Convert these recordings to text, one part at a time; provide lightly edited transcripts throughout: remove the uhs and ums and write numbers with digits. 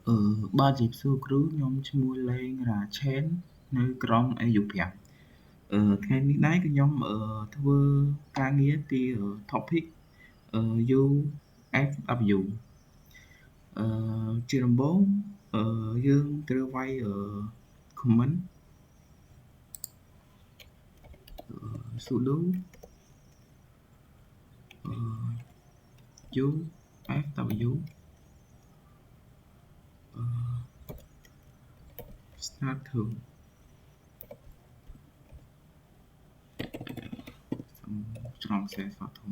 បាទជំរាបសួរគ្រូខ្ញុំឈ្មោះលេងរ៉ាឆេននៅក្រុង AU5 ថ្ងៃនេះដែរគឺខ្ញុំធ្វើការងារពី topic UFW ជាដំបូងយើងត្រូវវាយ comment sudo UFW start ធ្វើច្រងខ្សែសធំ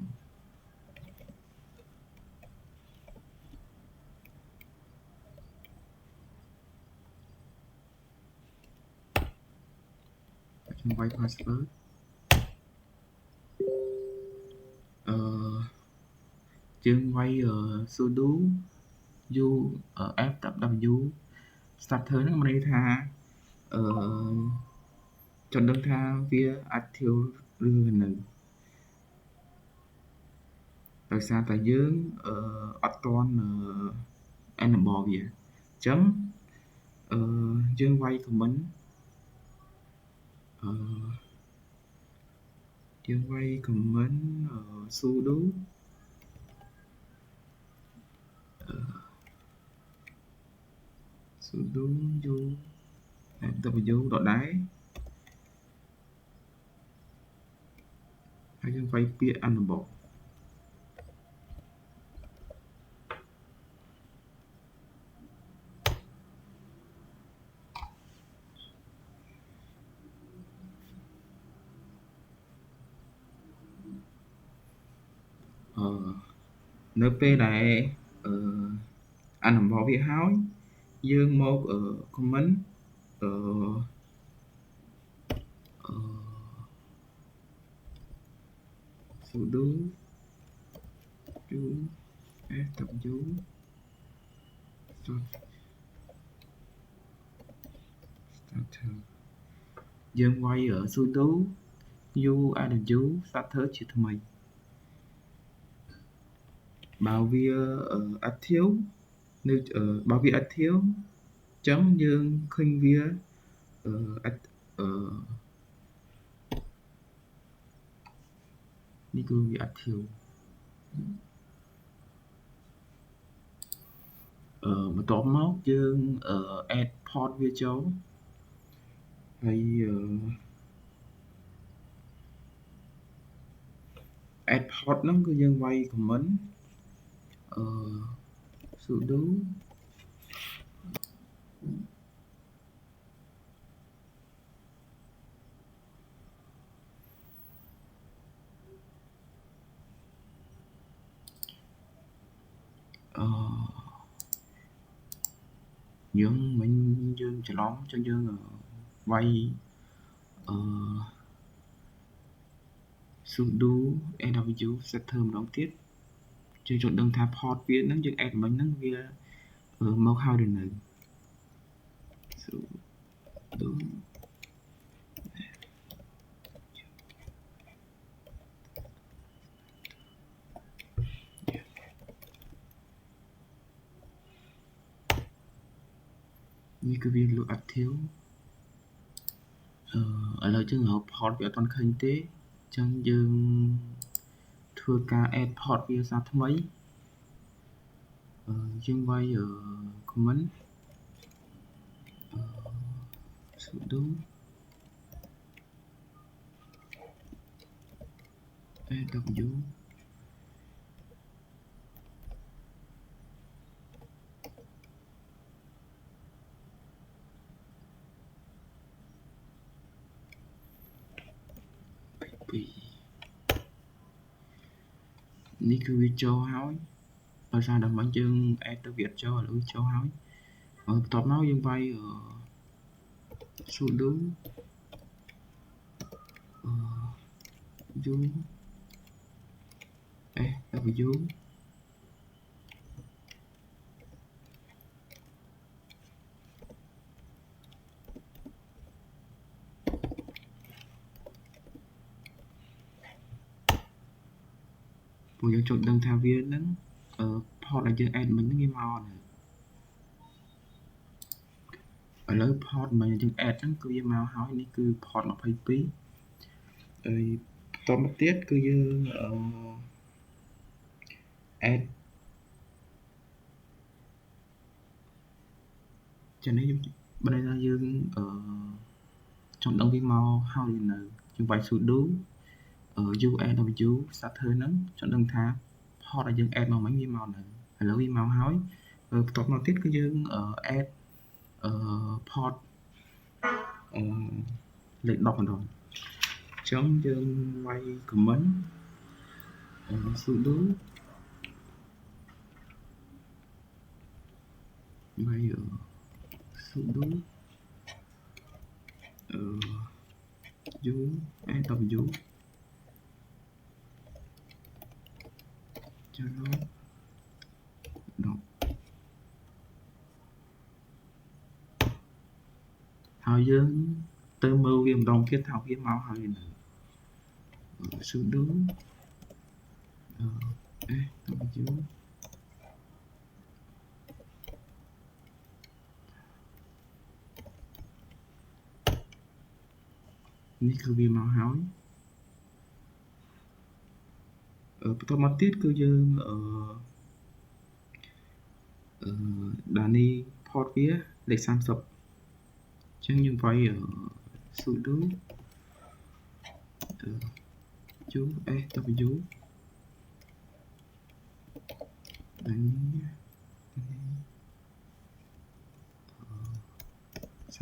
ខ្ញុំវាយ password យើងវាយ sudo UFW starter ហ្នឹងមានន័យថាចង់ដឹងថាវា active ឬនៅដោយសារតែយើងអត់ទាន់enable វាអញ្ចឹងយើងវាយ comment យើងវាយ comment sudo UFW ដដែលហើយយើងវាយពាក្យ enable នៅពេលដែលenable វាហើយយើងមក comment sudo UFW starter យើងវាយ sudo UFW starter ជាថ្មីបើវា active នៅបើវា active អញ្ចឹងយើងឃើញវានេះគឺវា active បន្ទាប់មកយើង add port វាចូលហើយ add port ហ្នឹងគឺយើងវាយ comment sudoយើងមិញយើងច្រឡំចឹងយើងវាយsudo AW setter ម្ដងទៀតយើងចង់ដឹងថា port វាហ្នឹងយើង add មិញហ្នឹងវាមកហើយឬនៅ sudoនេះគឺវាលក់ active ឥឡូវយើងរក port វាអត់ទាន់ឃើញទេអញ្ចឹងយើងធ្វើការ add port វាសារថ្មីយើងវាយ comment sudo AWនេះគឺវាចូលហើយដោយសារតែមិនយើង add ទៅវាអត់ចូលឥឡូវចូលហើយបន្ទាប់មកយើងវាយsudo UFWពួកយើងចង់ដឹងថាវាហ្នឹងport ដែលយើង add មិញហ្នឹងវាមកអត់ ឥឡូវ port មិនយើង add ហ្នឹងគឺវាមកហើយនេះគឺ port 22ហើយបន្តមកទៀតគឺយើង add ចឹងនេះបើន័យថាយើងចង់ដឹងវាមកហើយនៅយើងវាយ sudo uaw starter ហ្នឹងចង់ដឹងថា port ដែលយើង add មកមិញវាមកនៅឥឡូវវាមកហើយបន្តមកទៀតគឺយើងadd port លេខ10ម្ដងអញ្ចឹងយើងវាយ comment sudo វាយsudo uaw ចូល10ហើយយើងទៅមើលវាម្ដងទៀតថាវាមកហើយនៅsudo uaw នេះគឺវាមកហើយបន្តមកទៀតគឺយើងដានី port វាលេខ30អញ្ចឹងយើងវាយsudo usaw ដានី30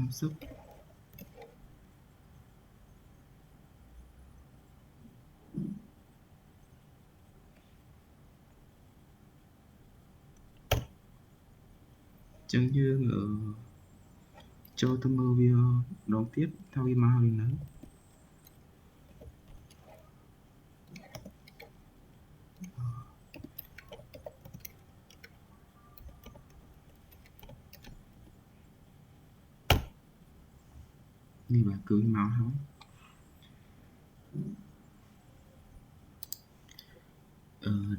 ចឹងយើងចូលទៅមើលវាម្ដងទៀតថាវាមកហើយនៅនេះបាទគឺមកហើយ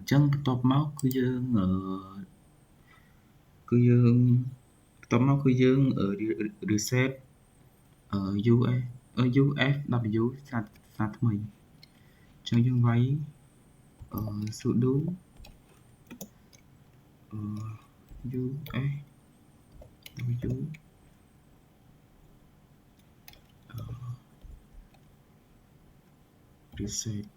ចឹងបន្ទាប់មកគឺយើងបន្ទាប់មកគឺយើងreset UFW សារថ្មីអញ្ចឹងយើងវាយsudo UFW reset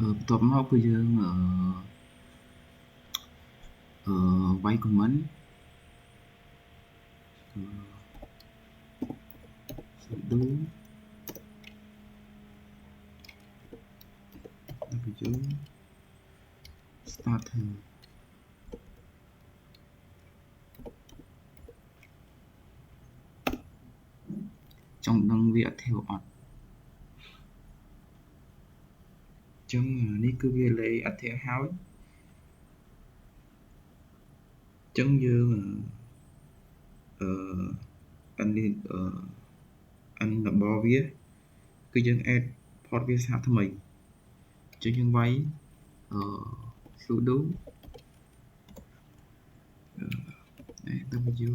បន្ទាប់មកគឺយើងវាយ comment sudo w starter ចង់ដឹងវាអត់ធាវអត់ចឹងនេះគឺវាលេខអធិហើយចឹងយើងរបស់វាគឺយើង add port វាសារថ្មីចឹងយើងវាយsudo w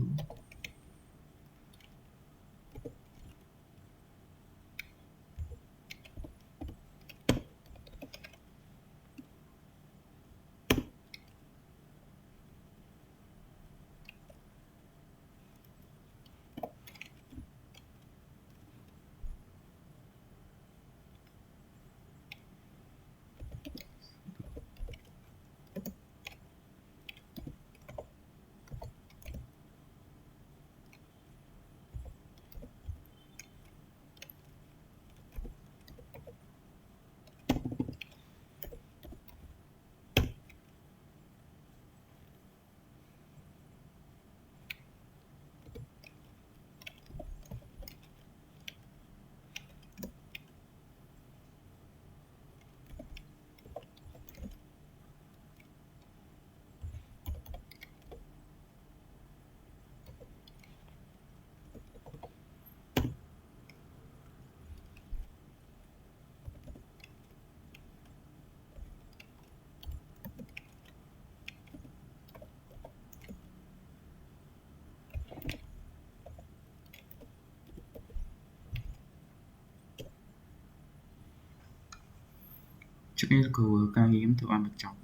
trước đây là cậu ca game ធ្វើបានបញ្ចប់